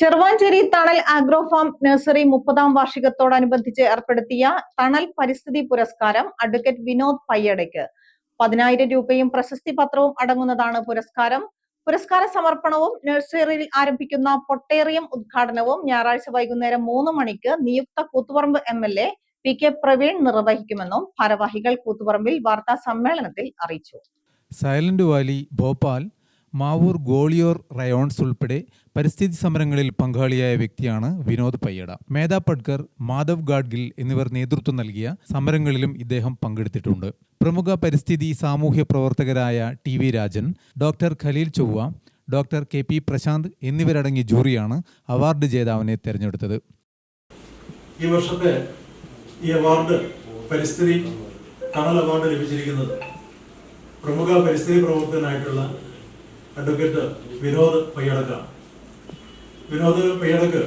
ചെറുവാഞ്ചേരി തണൽ agro farm nursery 30ാം വാർഷികത്തോടനുബന്ധിച്ച് ഏർപ്പെടുത്തിയ തണൽ പരിസ്ഥിതി പുരസ്കാരം അഡ്വക്കേറ്റ് വിനോദ് പയ്യടയ്ക്ക് 10,000 രൂപയും പ്രശസ്തി പത്രവും അടങ്ങുന്നതാണ് പുരസ്കാരം. പുരസ്കാര സമർപ്പണവും നഴ്സറിയിൽ ആരംഭിക്കുന്ന പൊട്ടേറിയം ഉദ്ഘാടനവും ഞായറാഴ്ച വൈകുന്നേരം 3 മണിക്ക് നിയുക്ത കൂത്തുപറമ്പ് MLA PK പ്രവീൺ നിർവഹിക്കുമെന്നും ഭാരവാഹികൾ കൂത്തുപറമ്പിൽ വാർത്താ സമ്മേളനത്തിൽ അറിയിച്ചു. Silent Valley, Bhopal, Mavoor, Gwalior Rayons ഉൾപ്പെടെ പരിസ്ഥിതി സമരങ്ങളിൽ പങ്കാളിയായ വ്യക്തിയാണ് വിനോദ് പയ്യട. മേധാ പട്കർ, മാധവ് ഗാഡ്ഗിൽ എന്നിവർ നേതൃത്വം നൽകിയ സമരങ്ങളിലും ഇദ്ദേഹം പങ്കെടുത്തിട്ടുണ്ട്. പ്രമുഖ പരിസ്ഥിതി സാമൂഹ്യ പ്രവർത്തകരായ TV രാജൻ, ഡോക്ടർ ഖലീൽ ചൊവ്വ, ഡോക്ടർ KP പ്രശാന്ത് എന്നിവരടങ്ങിയ ജൂറിയാണ് അവാർഡ് ജേതാവിനെ തെരഞ്ഞെടുത്തത്. ഈ വർഷത്തെ ഈ അവാർഡ് പരിസ്ഥിതി തണൽ അവാർഡ് ലഭിച്ചിരിക്കുന്നത് പ്രമുഖ പരിസ്ഥിതി പ്രവർത്തകനായിട്ടുള്ള അഡ്വക്കേറ്റ് വിനോദ് പയ്യടക്കാണ്. വിനോദ് പയ്യടക്ക്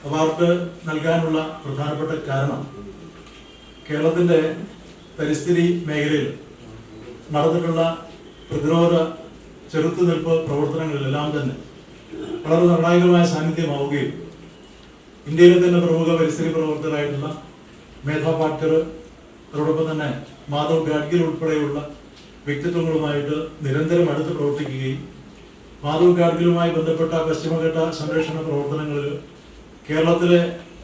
അവാർഡ് നൽകാനുള്ള പ്രധാനപ്പെട്ട കാരണം കേരളത്തിൻ്റെ പരിസ്ഥിതി മേഖലയിൽ നടന്നിട്ടുള്ള പ്രതിരോധ ചെറുത്തുനിൽപ്പ് പ്രവർത്തനങ്ങളിലെല്ലാം തന്നെ വളരെ നിർണായകമായ സാന്നിധ്യമാവുകയും ഇന്ത്യയിലെ തന്നെ പ്രമുഖ പരിസ്ഥിതി പ്രവർത്തകരായിട്ടുള്ള മേധാ പാട്കർ, അതോടൊപ്പം തന്നെ മാധവ് ഗാഡ്ഗിൽ ഉൾപ്പെടെയുള്ള വ്യക്തിത്വങ്ങളുമായിട്ട് നിരന്തരം അടുത്ത് പ്രവർത്തിക്കുകയും മാധവ് ഗാഡ്ഗിലുമായി ബന്ധപ്പെട്ട പശ്ചിമഘട്ട സംരക്ഷണ പ്രവർത്തനങ്ങളിൽ കേരളത്തിലെ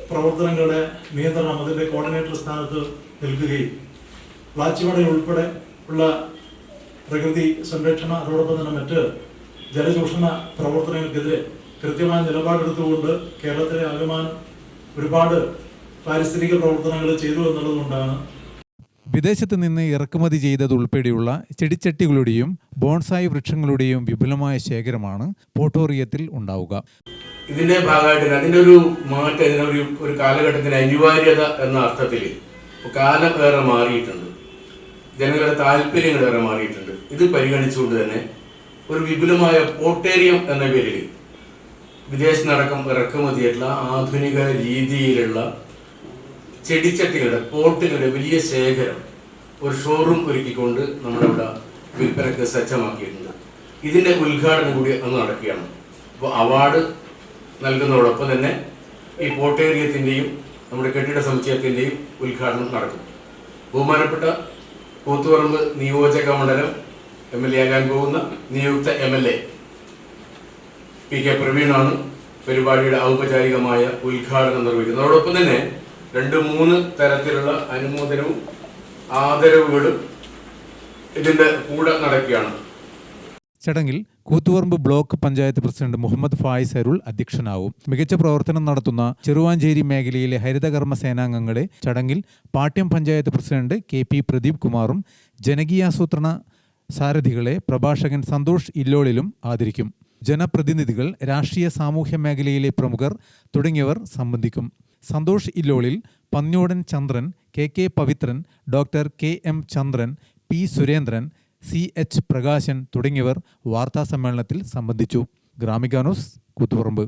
പ്രവർത്തനങ്ങളുടെ നിയന്ത്രണം അതിൻ്റെ കോർഡിനേറ്റർ സ്ഥാനത്ത് നിൽക്കുകയും പ്ലാച്ചിമട ഉൾപ്പെടെ ഉള്ള പ്രകൃതി സംരക്ഷണ അതോടൊപ്പം തന്നെ മറ്റ് ജലചൂഷണ പ്രവർത്തനങ്ങൾക്കെതിരെ കൃത്യമായ നിലപാടെടുത്തുകൊണ്ട് കേരളത്തിലെ ആകമാനം ഒരുപാട് പാരിസ്ഥിതിക പ്രവർത്തനങ്ങൾ ചെയ്തു എന്നുള്ളതുകൊണ്ടാണ് വിദേശത്ത് നിന്ന് ഇറക്കുമതി ചെയ്തതുൾപ്പെടെയുള്ള ചെടിച്ചട്ടികളുടെയും ബോൺസായി വൃക്ഷങ്ങളുടെയും വിപുലമായ ശേഖരമാണ് പോട്ടോറിയത്തിൽ ഉണ്ടാവുക. ഇതിന്റെ ഭാഗമായിട്ട് അതിൻ്റെ ഒരു മാറ്റം, ഇതിനൊരു കാലഘട്ടത്തിന് അനിവാര്യത എന്ന അർത്ഥത്തിൽ കാലം ഏറെ മാറിയിട്ടുണ്ട്, ജനങ്ങളുടെ താല്പര്യങ്ങൾ ഏറെ മാറിയിട്ടുണ്ട്. ഇത് പരിഗണിച്ചുകൊണ്ട് തന്നെ ഒരു വിപുലമായ പോട്ടേറിയം എന്ന പേരിൽ വിദേശനടക്കം ഇറക്കുമതിയായിട്ടുള്ള ആധുനിക രീതിയിലുള്ള ചെടിച്ചട്ടികളുടെ പോട്ടുകളുടെ വലിയ ശേഖരം ഒരു ഷോറൂം ഒരുക്കിക്കൊണ്ട് നമ്മളിവിടെ വിൽപ്പനക്ക് സജ്ജമാക്കിയിട്ടുണ്ട്. ഇതിൻ്റെ ഉദ്ഘാടനം കൂടി അന്ന് നടക്കുകയാണ്. അപ്പോൾ അവാർഡ് നൽകുന്നതോടൊപ്പം തന്നെ ഈ പോട്ടേറിയത്തിൻ്റെയും നമ്മുടെ കെട്ടിട സമുച്ചയത്തിൻ്റെയും ഉദ്ഘാടനം നടക്കും. ബഹുമാനപ്പെട്ട കൂത്തുപറമ്പ് നിയോജക മണ്ഡലം MLA ആകാൻ പോകുന്ന നിയുക്ത MLA PK പ്രവീണാണ് പരിപാടിയുടെ ഔപചാരികമായ ഉദ്ഘാടനം നിർവഹിക്കുന്നത്. അതോടൊപ്പം തന്നെ 2-3 തരത്തിലുള്ള അനുമോദനവും ആദരവുകളും ഇതിന്റെ കൂടെ നടക്കുകയാണ്. ചടങ്ങിൽ കൂത്തുപറമ്പ് ബ്ലോക്ക് പഞ്ചായത്ത് പ്രസിഡന്റ് മുഹമ്മദ് ഫായിസ് അരുൾ അധ്യക്ഷനാവും. മികച്ച പ്രവർത്തനം നടത്തുന്ന ചെറുവാഞ്ചേരി മേഖലയിലെ ഹരിതകർമ്മ സേനാംഗങ്ങളെ ചടങ്ങിൽ പാട്യം പഞ്ചായത്ത് പ്രസിഡന്റ് KP പ്രദീപ് കുമാറും ജനകീയാസൂത്രണ സാരഥികളെ പ്രഭാഷകൻ സന്തോഷ് ഇല്ലോളിലും ആദരിക്കും. ജനപ്രതിനിധികൾ, രാഷ്ട്രീയ സാമൂഹ്യ മേഖലയിലെ പ്രമുഖർ തുടങ്ങിയവർ സംബന്ധിക്കും. സന്തോഷ് ഇല്ലോളിൽ, പന്ന്യോടൻ ചന്ദ്രൻ, KK പവിത്രൻ, ഡോക്ടർ KM ചന്ദ്രൻ, P സുരേന്ദ്രൻ, CH പ്രകാശൻ തുടങ്ങിയവർ വാർത്താസമ്മേളനത്തിൽ സംബന്ധിച്ചു. ഗ്രാമിക ന്യൂസ്, കൂത്തുപറമ്പ്.